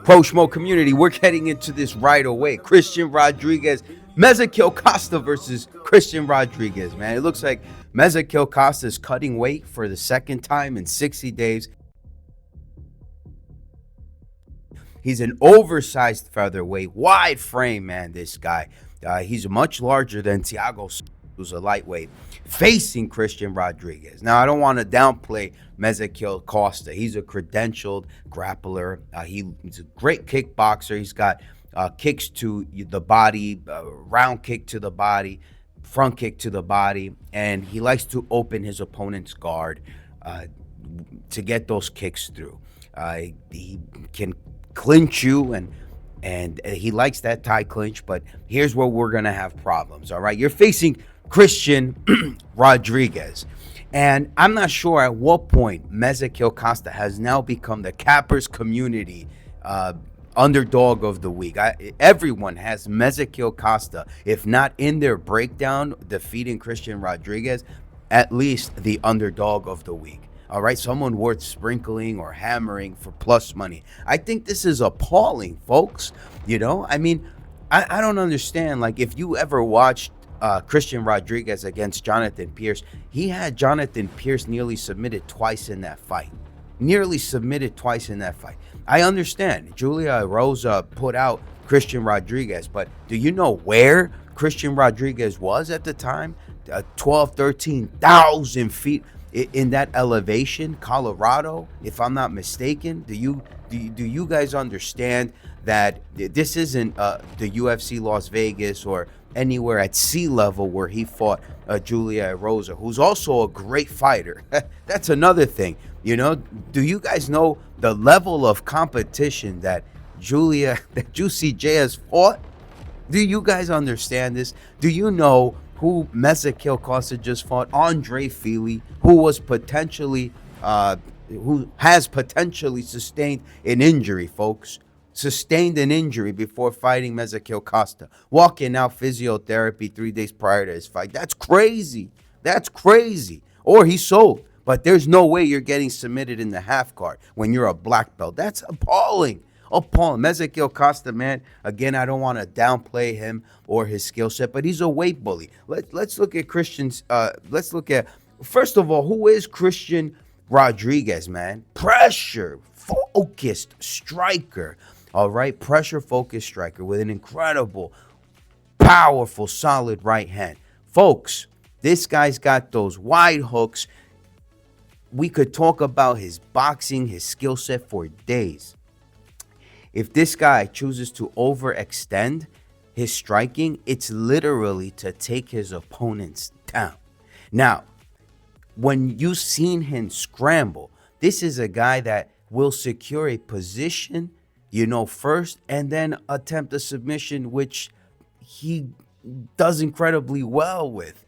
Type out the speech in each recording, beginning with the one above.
Pro Schmo community, we're getting into this right away. Christian Rodriguez, Melquizael Costa versus Christian Rodriguez, man. It looks like Melquizael Costa is cutting weight for the second time in 60 days. He's an oversized featherweight, wide frame, man, this guy. He's much larger than Thiago, who's a lightweight, facing Christian Rodriguez. Now, I don't want to downplay Melquizael Costa. He's a credentialed grappler. He's a great kickboxer. He's got kicks to the body, round kick to the body, front kick to the body, and he likes to open his opponent's guard to get those kicks through. He can clinch you, and he likes that tie clinch, but here's where we're gonna have problems. All right, you're facing Christian Rodriguez, and I'm not sure at what point Melquizael Costa has now become the Cappers community underdog of the week. Everyone has Melquizael Costa, if not in their breakdown defeating Christian Rodriguez, at least the underdog of the week. All right, someone worth sprinkling or hammering for plus money. I think this is appalling, folks. You know, I mean, I don't understand. Like, if you ever watched Christian Rodriguez against Jonathan Pierce, he had Jonathan Pierce nearly submitted twice in that fight. I understand Julia Rosa put out Christian Rodriguez, but do you know where Christian Rodriguez was at the time? 13,000 feet in that elevation, Colorado, if I'm not mistaken. Do you guys understand that this isn't the UFC Las Vegas or anywhere at sea level where he fought Julia Rosa, who's also a great fighter? That's another thing. You know, do you guys know the level of competition that Juicy J has fought? Do you guys understand this? Do you know who Melquizael Costa just fought? Andre Fili, who has potentially sustained an injury, folks. Sustained an injury before fighting Melquizael Costa. Walking out physiotherapy 3 days prior to his fight. That's crazy. Or he sold. But there's no way you're getting submitted in the half card when you're a black belt. That's appalling. Melquizael Costa, man, again, I don't want to downplay him or his skill set, but he's a weight bully. Let's look at first of all, who is Christian Rodriguez, man? Pressure focused striker. All right, pressure focused striker with an incredible, powerful, solid right hand. Folks, this guy's got those wide hooks. We could talk about his boxing, his skill set for days. If this guy chooses to overextend his striking, it's literally to take his opponents down. Now, when you've seen him scramble, this is a guy that will secure a position, first, and then attempt a submission, which he does incredibly well with.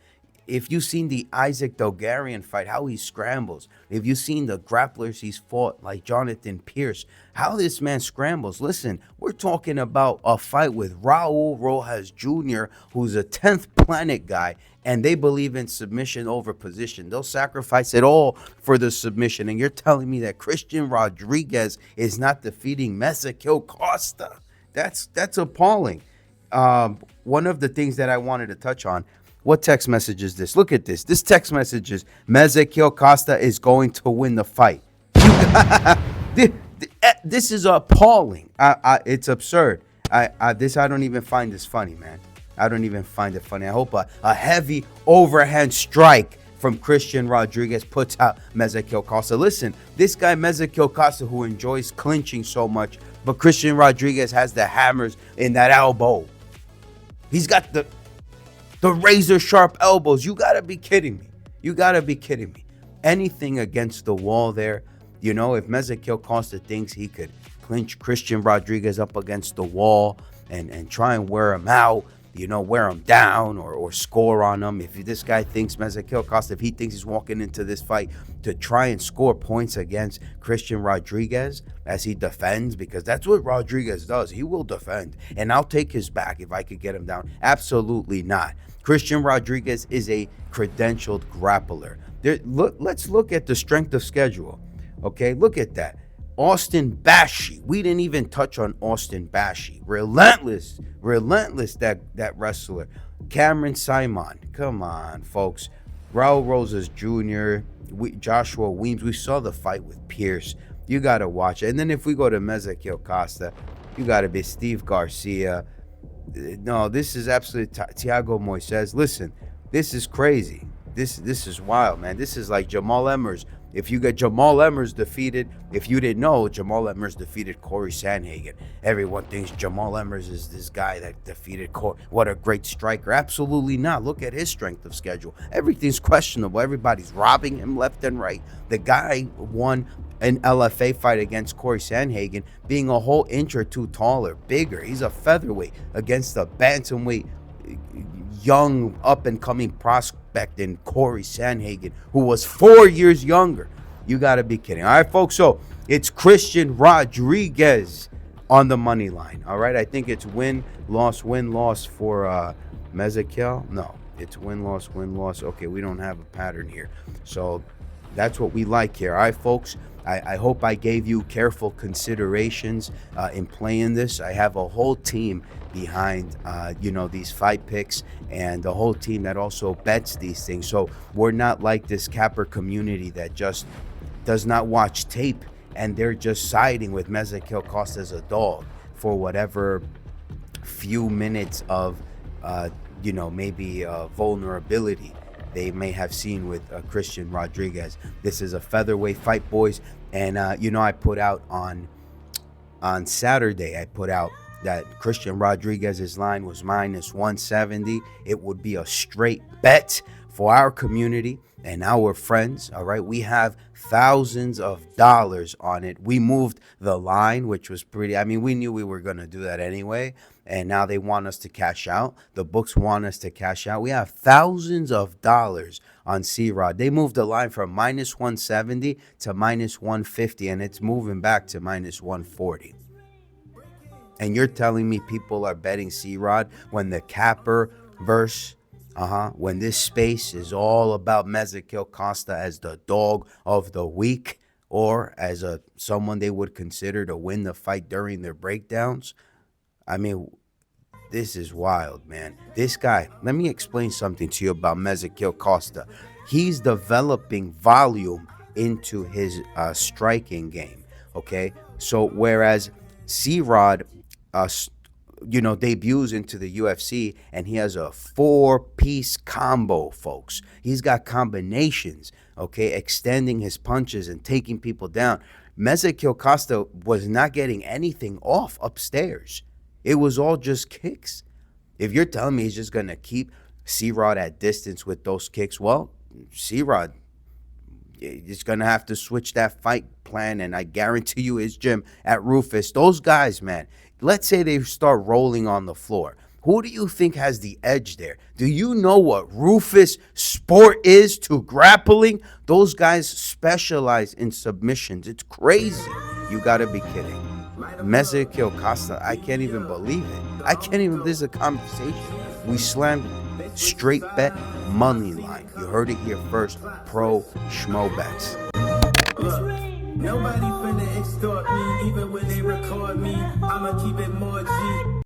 If you've seen the Isaac Dogarian fight, how he scrambles. If you've seen the grapplers he's fought, like Jonathan Pierce, how this man scrambles. Listen, we're talking about a fight with Raul Rojas Jr., who's a 10th planet guy, and they believe in submission over position. They'll sacrifice it all for the submission. And you're telling me that Christian Rodriguez is not defeating Melquizael Costa? That's appalling. One of the things that I wanted to touch on, what text message is this? Look at this. This text message is, Melquizael Costa is going to win the fight. This is appalling. It's absurd. I don't even find this funny, man. I don't even find it funny. I hope a heavy overhand strike from Christian Rodriguez puts out Melquizael Costa. Listen, this guy Melquizael Costa, who enjoys clinching so much, but Christian Rodriguez has the hammers in that elbow. He's got the razor sharp elbows. You gotta be kidding me. Anything against the wall there. If Melquizael Costa thinks he could clinch Christian Rodriguez up against the wall and try and wear him out, wear him down or score on him. If this guy thinks, Melquizael Costa, if he thinks he's walking into this fight to try and score points against Christian Rodriguez as he defends, because that's what Rodriguez does. He will defend, and I'll take his back if I could get him down. Absolutely not. Christian Rodriguez is a credentialed grappler. Let's look at the strength of schedule. Okay, look at that. Austin Bashi. We didn't even touch on Austin Bashi. Relentless that wrestler. Cameron Simon. Come on, folks. Raul Rosas Jr., Joshua Weems. We saw the fight with Pierce. You got to watch it. And then if we go to Melquizael Costa, you got to be Steve Garcia. No, this is absolutely Thiago Moises. Listen, this is crazy. This is wild, man. This is like Jamal Emmers. If you get Jamal Emmers defeated, if you didn't know, Jamal Emmers defeated Corey Sandhagen. Everyone thinks Jamal Emmers is this guy that defeated Corey. What a great striker. Absolutely not. Look at his strength of schedule. Everything's questionable. Everybody's robbing him left and right. The guy won an LFA fight against Corey Sandhagen, being a whole inch or two taller, bigger. He's a featherweight against a bantamweight, young up-and-coming prospect in Corey Sandhagen, who was 4 years younger. You got to be kidding. All right, folks, so it's Christian Rodriguez on the money line. All right, I think it's win-loss for Melquizael. No, it's win-loss. Okay, we don't have a pattern here. So that's what we like here. All right, folks. I hope I gave you careful considerations in playing this. I have a whole team behind, these fight picks, and the whole team that also bets these things. So we're not like this capper community that just does not watch tape and they're just siding with Melquizael Costa as a dog for whatever few minutes of, maybe vulnerability they may have seen with Christian Rodriguez. This is a featherweight fight, boys. And, I put out on Saturday, I put out that Christian Rodriguez's line was minus 170. It would be a straight bet for our community and our friends. All right. We have thousands of dollars on it. We moved the line, which was we knew we were going to do that anyway. And now they want us to cash out. The books want us to cash out. We have thousands of dollars on CROD. They moved the line from minus 170 to minus 150, and it's moving back to minus 140. And you're telling me people are betting CROD when the capper verse, when this space is all about Melquizael Costa as the dog of the week, or as someone they would consider to win the fight during their breakdowns? I mean, this is wild, man. This guy, let me explain something to you about Melquizael Costa. He's developing volume into his striking game, okay? So whereas C-Rod, debuts into the UFC, and he has a 4-piece combo, folks. He's got combinations, okay, extending his punches and taking people down. Melquizael Costa was not getting anything off upstairs. It was all just kicks. If you're telling me he's just going to keep C-Rod at distance with those kicks, well, C-Rod is going to have to switch that fight plan, and I guarantee you his gym at Rufus, those guys, man, let's say they start rolling on the floor. Who do you think has the edge there? Do you know what Rufus sport is to grappling? Those guys specialize in submissions. It's crazy. You got to be kidding. Melquizael Costa, I can't even believe it. This is a conversation. We slammed straight bet money line. You heard it here first. Pro Schmobets. Nobody finna extort me, even when they record me. I'ma keep it more G.